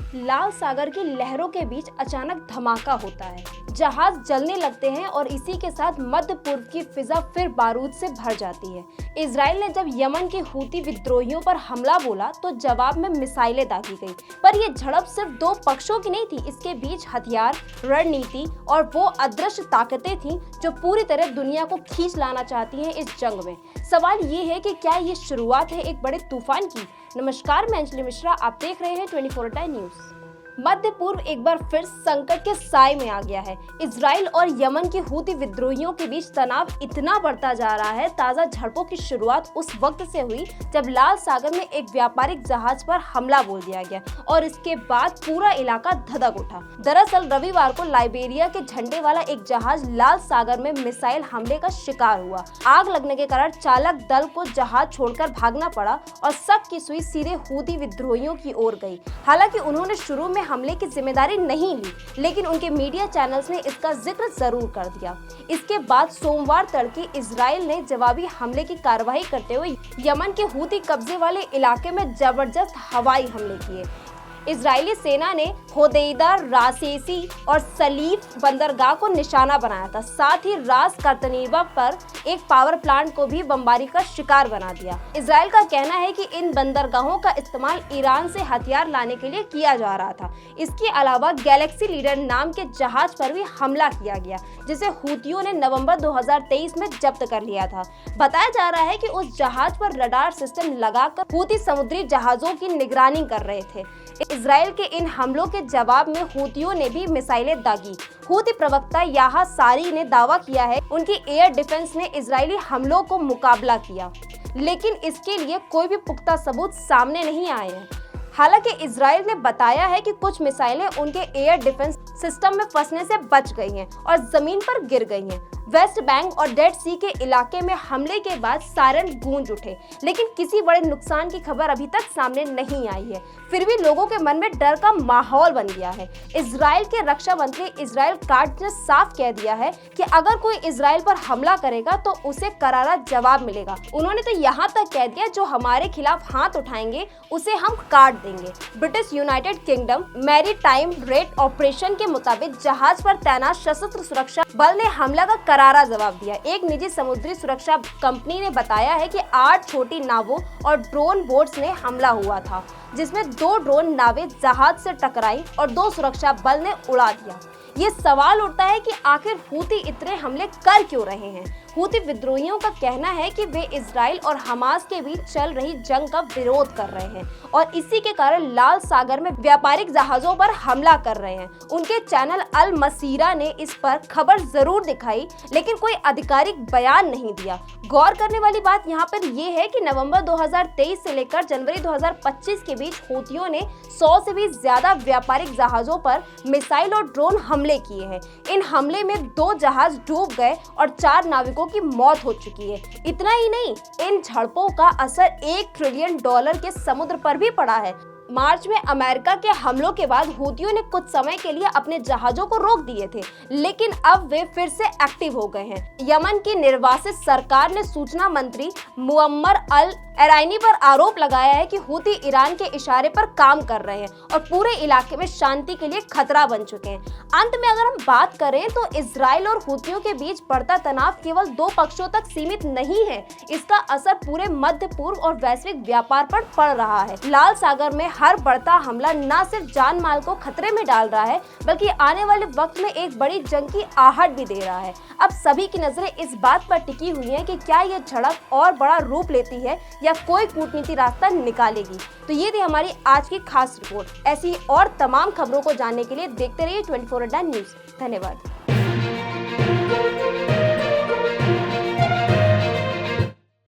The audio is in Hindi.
लाल सागर की लहरों के बीच अचानक धमाका होता है। जहाज जलने लगते हैं और इसी के साथ मध्य पूर्व की फिजा फिर बारूद से भर जाती है। इजराइल ने जब यमन के हूती विद्रोहियों पर हमला बोला तो जवाब में मिसाइलें दागी गई। पर यह झड़प सिर्फ दो पक्षों की नहीं थी, इसके बीच हथियार, रणनीति और वो अदृश्य ताकतें थीं जो पूरी तरह दुनिया को खींच लाना चाहती हैं इस जंग में। सवाल ये है कि क्या ये शुरुआत है एक बड़े तूफान की? नमस्कार, मैं अंजलि मिश्रा, आप देख रहे हैं 24x न्यूज। मध्य पूर्व एक बार फिर संकट के साए में आ गया है। इजराइल और यमन के हूती विद्रोहियों के बीच तनाव इतना बढ़ता जा रहा है। ताजा झड़पों की शुरुआत उस वक्त से हुई जब लाल सागर में एक व्यापारिक जहाज पर हमला बोल दिया गया और इसके बाद पूरा इलाका धधक उठा। दरअसल रविवार को लाइबेरिया के झंडे वाला एक जहाज लाल सागर में मिसाइल हमले का शिकार हुआ। आग लगने के कारण चालक दल को जहाज छोड़कर भागना पड़ा और सबकी सुई सीधे हूती विद्रोहियों की ओर गई। हालांकि उन्होंने शुरू में हमले की जिम्मेदारी नहीं ली, लेकिन उनके मीडिया चैनल्स ने इसका जिक्र जरूर कर दिया। इसके बाद सोमवार तड़के इजराइल ने जवाबी हमले की कार्रवाई करते हुए यमन के हूती कब्जे वाले इलाके में जबरदस्त हवाई हमले किए। इजरायली सेना ने होदेइदा, रासेसी और सलीफ बंदरगाह को निशाना बनाया था। साथ ही रास कर्तनीवा पर एक पावर प्लांट को भी बमबारी का शिकार बना दिया। इजराइल का कहना है कि इन बंदरगाहों का इस्तेमाल ईरान से हथियार लाने के लिए किया जा रहा था। इसके अलावा गैलेक्सी लीडर नाम के जहाज पर भी हमला किया गया, जिसे हूतियों ने नवंबर 2023 में जब्त कर लिया था। बताया जा रहा है कि उस जहाज पर रडार सिस्टम लगाकर हूती समुद्री जहाजों की निगरानी कर रहे थे। इजराइल के इन हमलों के जवाब में हूतियों ने भी मिसाइलें दागी। हूती प्रवक्ता याह्या सारी ने दावा किया है उनकी एयर डिफेंस ने इजरायली हमलों को मुकाबला किया, लेकिन इसके लिए कोई भी पुख्ता सबूत सामने नहीं आए हैं। हालांकि इजराइल ने बताया है कि कुछ मिसाइलें उनके एयर डिफेंस सिस्टम में फंसने से बच गई हैं और जमीन पर गिर गई हैं। वेस्ट बैंक और डेड सी के इलाके में हमले के बाद सायरन गूंज उठे, लेकिन किसी बड़े नुकसान की खबर अभी तक सामने नहीं आई है। फिर भी लोगों के मन में डर का माहौल बन गया है। इजराइल के रक्षा मंत्री इजराइल काट्ज ने साफ कह दिया है कि अगर कोई इजराइल पर हमला करेगा तो उसे करारा जवाब मिलेगा। उन्होंने तो यहाँ तक कह दिया, जो हमारे खिलाफ हाथ उठाएंगे उसे हम काट देंगे। British United kingdom maritime red operation के मुताबिक जहाज पर तैनात सशस्त्र सुरक्षा बल ने हमला का करारा जवाब दिया। एक निजी समुद्री सुरक्षा कंपनी ने बताया है कि 8 छोटी नावों और ड्रोन बोट्स ने हमला हुआ था, जिसमें 2 ड्रोन नावें जहाज से टकराई और 2 सुरक्षा बल ने उड़ा दिया। ये सवाल उठता है कि आखिर हूती इतने हमले कर क्यों रहे हैं? हूती विद्रोहियों का कहना है कि वे इजराइल और हमास के बीच चल रही जंग का विरोध कर रहे हैं और इसी के कारण लाल सागर में व्यापारिक जहाजों पर हमला कर रहे हैं। उनके चैनल अल मसीरा ने इस पर खबर जरूर दिखाई, लेकिन कोई आधिकारिक बयान नहीं दिया। गौर करने वाली बात यहाँ पर यह है कि नवंबर 2023 से लेकर जनवरी 2025 के बीच हूतियों ने 100 से भी ज्यादा व्यापारिक जहाजों पर मिसाइल और ड्रोन हमले किए हैं। इन हमले में 2 जहाज डूब गए और 4 नाविकों की मौत हो चुकी है। इतना ही नहीं, इन झड़पों का असर $1 ट्रिलियन के समुद्र पर भी पड़ा है। मार्च में अमेरिका के हमलों के बाद हूतियों ने कुछ समय के लिए अपने जहाजों को रोक दिए थे, लेकिन अब वे फिर से एक्टिव हो गए हैं। यमन की निर्वासित सरकार ने सूचना मंत्री मुअम्मर अल एरानी पर आरोप लगाया है कि हूती ईरान के इशारे पर काम कर रहे हैं और पूरे इलाके में शांति के लिए खतरा बन चुके हैं। अंत में अगर हम बात करें तो इजराइल और हूतियों के बीच बढ़ता तनाव केवल 2 पक्षों तक सीमित नहीं है, इसका असर पूरे मध्य पूर्व और वैश्विक व्यापार पर पड़ रहा है। लाल सागर में हर बढ़ता हमला न सिर्फ जान माल को खतरे में डाल रहा है, बल्कि आने वाले वक्त में एक बड़ी जंग की आहट भी दे रहा है। अब सभी की नजरें इस बात पर टिकी हुई हैं कि क्या यह झड़प और बड़ा रूप लेती है या कोई कूटनीति रास्ता निकालेगी। तो ये थी हमारी आज की खास रिपोर्ट। ऐसी और तमाम खबरों को जानने के लिए देखते रहिए 24x न्यूज। धन्यवाद।